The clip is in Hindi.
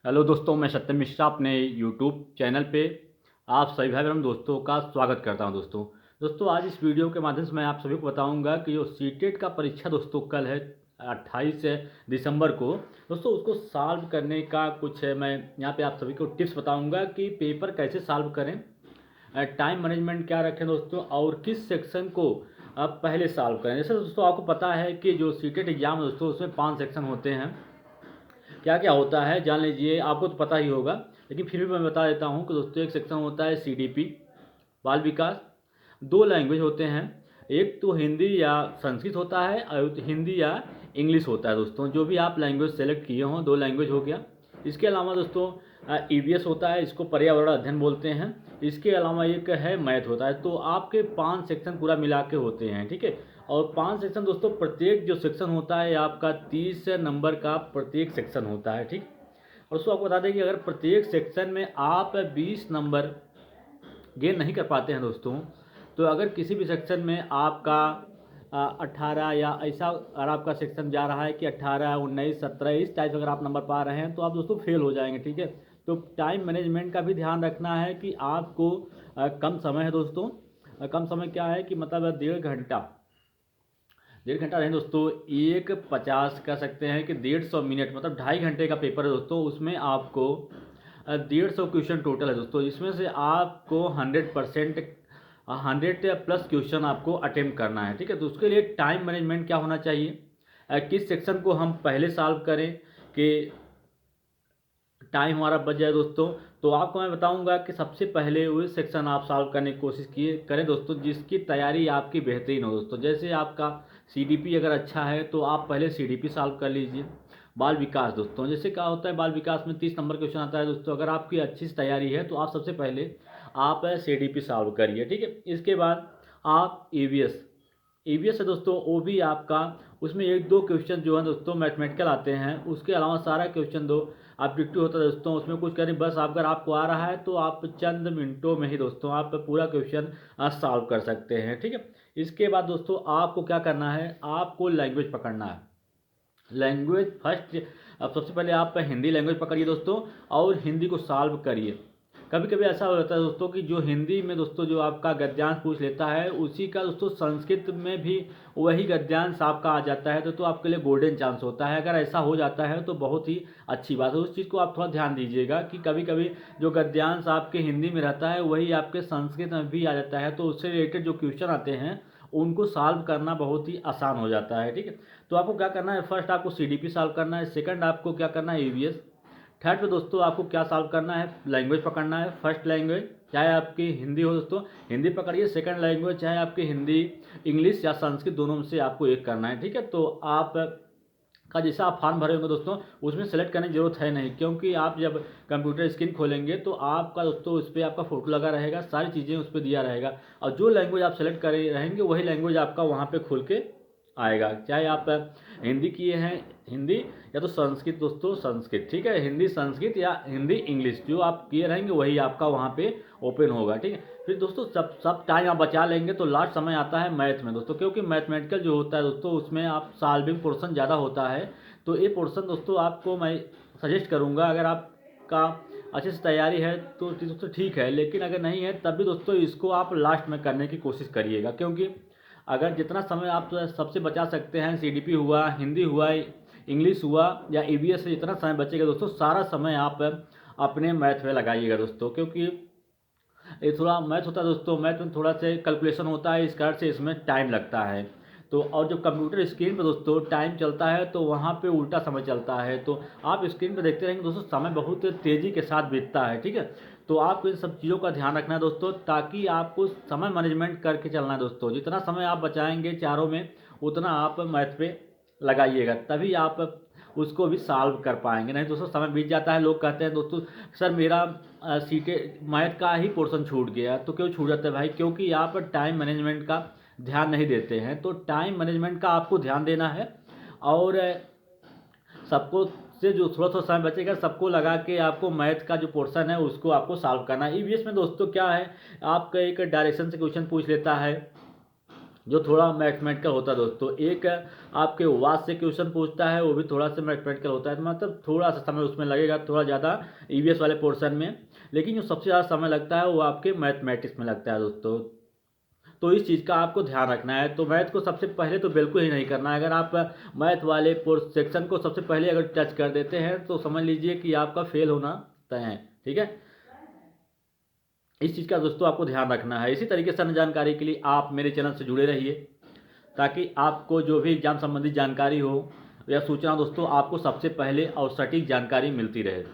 हेलो दोस्तों, मैं सत्यम मिश्रा अपने यूट्यूब चैनल पे आप सभी भाई बहन दोस्तों का स्वागत करता हूं। दोस्तों आज इस वीडियो के माध्यम से मैं आप सभी को बताऊंगा कि जो सीटेट का परीक्षा दोस्तों कल है 28 दिसंबर को। दोस्तों उसको सॉल्व करने का कुछ है, मैं यहाँ पे आप सभी को टिप्स बताऊंगा कि पेपर कैसे सॉल्व करें, टाइम मैनेजमेंट क्या रखें दोस्तों, और किस सेक्शन को आप पहले सॉल्व करें। जैसे दोस्तों आपको पता है कि जो सीटेट एग्जाम है दोस्तों उसमें 5 सेक्शन होते हैं। क्या क्या होता है जान लीजिए, आपको तो पता ही होगा लेकिन फिर भी मैं बता देता हूँ कि दोस्तों एक सेक्शन होता है सीडीपी बाल विकास। 2 लैंग्वेज होते हैं, एक तो हिंदी या संस्कृत होता है और हिंदी या इंग्लिश होता है। दोस्तों जो भी आप लैंग्वेज सेलेक्ट किए हों 2 लैंग्वेज हो गया। इसके अलावा दोस्तों ईवीएस होता है, इसको पर्यावरण अध्ययन बोलते हैं। इसके अलावा एक है मैथ होता है। तो आपके 5 सेक्शन पूरा मिला के होते हैं, ठीक है। और 5 सेक्शन दोस्तों, प्रत्येक जो सेक्शन होता है आपका 30 नंबर का प्रत्येक सेक्शन होता है, ठीक। और उसको आपको बता दें कि अगर प्रत्येक सेक्शन में आप 20 नंबर गेन नहीं कर पाते हैं दोस्तों, तो अगर किसी भी सेक्शन में आपका 18 या ऐसा अगर आपका सेक्शन जा रहा है कि 18, 19, 17 इस टाइप अगर आप नंबर पा रहे हैं तो आप दोस्तों फेल हो जाएंगे, ठीक है। तो टाइम मैनेजमेंट का भी ध्यान रखना है कि आपको कम समय है दोस्तों। कम समय क्या है कि मतलब 1.5 घंटा नहीं दोस्तों, 1:50 कह सकते हैं कि 150 मिनट मतलब 2.5 घंटे का पेपर है दोस्तों। उसमें आपको 150 क्वेश्चन टोटल है दोस्तों, जिसमें से आपको 100% 100+ क्वेश्चन आपको अटेम्प्ट करना है, ठीक है। तो उसके लिए टाइम मैनेजमेंट क्या होना चाहिए, किस सेक्शन को हम पहले सॉल्व करें कि टाइम हमारा बच जाए दोस्तों। तो आपको मैं बताऊंगा कि सबसे पहले वो सेक्शन आप सॉल्व करने की कोशिश किए करें दोस्तों जिसकी तैयारी आपकी बेहतरीन हो दोस्तों। जैसे आपका सीडीपी अगर अच्छा है तो आप पहले सीडीपी सॉल्व कर लीजिए। बाल विकास दोस्तों, जैसे क्या होता है बाल विकास में 30 नंबर क्वेश्चन आता है दोस्तों। अगर आपकी अच्छी तैयारी है तो आप सबसे पहले आप सीडीपी सॉल्व करिए, ठीक है। इसके बाद आप ईवीएस है दोस्तों, वो भी आपका उसमें 1-2 क्वेश्चन जो है दोस्तों मैथमेटिकल आते हैं। उसके अलावा सारा क्वेश्चन दो ऑब्जेक्टिव होता है दोस्तों, उसमें कुछ करें बस। आप अगर आपको आ रहा है तो आप चंद मिनटों में ही दोस्तों आप पूरा क्वेश्चन सॉल्व कर सकते हैं, ठीक है। इसके बाद दोस्तों आपको क्या करना है, आपको लैंग्वेज पकड़ना है। लैंग्वेज फर्स्ट, अब सबसे पहले आप हिंदी लैंग्वेज पकड़िए दोस्तों और हिंदी को सॉल्व करिए। कभी कभी ऐसा हो जाता है दोस्तों कि जो हिंदी में दोस्तों जो आपका गद्यांश पूछ लेता है उसी का दोस्तों संस्कृत में भी वही गद्यांश आपका आ जाता है। तो आपके लिए गोल्डन चांस होता है। अगर ऐसा हो जाता है तो बहुत ही अच्छी बात है। उस चीज़ को आप थोड़ा ध्यान दीजिएगा कि कभी कभी जो गद्यांश आपके हिंदी में रहता है वही आपके संस्कृत में भी आ जाता है। तो उससे रिलेटेड जो क्वेश्चन आते हैं उनको सॉल्व करना बहुत ही आसान हो जाता है, ठीक है। तो आपको क्या करना है, फर्स्ट आपको सीडीपी सॉल्व करना है, सेकंड आपको क्या करना है ईवीएस, थर्ड पे दोस्तों आपको क्या सॉल्व करना है, लैंग्वेज पकड़ना है। फर्स्ट लैंग्वेज चाहे आपकी हिंदी हो दोस्तों, हिंदी पकड़िए। सेकंड लैंग्वेज चाहे आपकी हिंदी, इंग्लिश या संस्कृत, दोनों में से आपको एक करना है, ठीक है। तो आप का जैसा आप फॉर्म भरे होंगे दोस्तों उसमें सेलेक्ट करने की जरूरत है नहीं, क्योंकि आप जब कंप्यूटर स्क्रीन खोलेंगे तो आपका दोस्तों उस पर आपका फोटो लगा रहेगा, सारी चीज़ें उस पर दिया रहेगा। और जो लैंग्वेज आप सेलेक्ट करे रहेंगे वही लैंग्वेज आपका वहाँ पे खुल के आएगा। चाहे आप हिंदी किए हैं हिंदी, या तो संस्कृत दोस्तों संस्कृत, ठीक है। हिंदी संस्कृत या हिंदी इंग्लिश जो आप किए रहेंगे वही आपका वहाँ पे ओपन होगा, ठीक है। फिर दोस्तों सब सब टाइम आप बचा लेंगे तो लास्ट समय आता है मैथ में दोस्तों, क्योंकि मैथमेटिकल जो होता है दोस्तों उसमें आप सॉल्विंग पोर्शन ज़्यादा होता है। तो ये पोर्शन दोस्तों आपको मैं सजेस्ट करूँगा, अगर आपका अच्छे से तैयारी है तो दोस्तों ठीक है, लेकिन अगर नहीं है तब भी दोस्तों इसको आप लास्ट में करने की कोशिश करिएगा। क्योंकि अगर जितना समय आप सबसे बचा सकते हैं, सीडीपी हुआ, हिंदी हुआ, इंग्लिश हुआ या ईवीएस से जितना समय बचेगा दोस्तों सारा समय आप अपने मैथ में लगाइएगा दोस्तों। क्योंकि ये थोड़ा मैथ होता है दोस्तों, मैथ में थोड़ा सा कैलकुलेशन होता है, इस कारण से इसमें टाइम लगता है। तो और जब कंप्यूटर स्क्रीन पर दोस्तों टाइम चलता है तो वहाँ पे उल्टा समय चलता है। तो आप स्क्रीन पर देखते रहेंगे दोस्तों समय बहुत तेज़ी के साथ बीतता है, ठीक है। तो आपको इन सब चीज़ों का ध्यान रखना है दोस्तों, ताकि आपको समय मैनेजमेंट करके चलना है दोस्तों। जितना समय आप बचाएंगे चारों में उतना आप मैथ पे लगाइएगा, तभी आप उसको भी सॉल्व कर पाएंगे। नहीं दोस्तों समय बीत जाता है, लोग कहते हैं दोस्तों सर मेरा सीटे मैथ का ही पोर्शन छूट गया। तो क्यों छूट जाता है भाई, क्योंकि आप टाइम मैनेजमेंट का ध्यान नहीं देते हैं। तो टाइम मैनेजमेंट का आपको ध्यान देना है और सबको से जो थोड़ा थोड़ा समय बचेगा सबको लगा के आपको मैथ का जो पोर्शन है उसको आपको सॉल्व करना है। ईवीएस में दोस्तों क्या है, आपका एक डायरेक्शन से क्वेश्चन पूछ लेता है, जो थोड़ा मैथमेटिकल होता है दोस्तों। एक आपके वाद से क्वेश्चन पूछता है, वो भी थोड़ा सा मैथमेटिकल होता है, मतलब थोड़ा सा समय उसमें लगेगा, थोड़ा ज़्यादा ईवीएस वाले पोर्शन में। लेकिन जो सबसे ज़्यादा समय लगता है वो आपके मैथमेटिक्स में लगता है दोस्तों। तो इस चीज़ का आपको ध्यान रखना है। तो मैथ को सबसे पहले तो बिल्कुल ही नहीं करना है। अगर आप मैथ वाले सेक्शन को सबसे पहले अगर टच कर देते हैं तो समझ लीजिए कि आपका फेल होना तय है। ठीक है, इस चीज़ का दोस्तों आपको ध्यान रखना है। इसी तरीके से अन्य जानकारी के लिए आप मेरे चैनल से जुड़े रहिए, ताकि आपको जो भी एग्जाम संबंधी जानकारी हो या सूचना दोस्तों, आपको सबसे पहले और सटीक जानकारी मिलती रहे।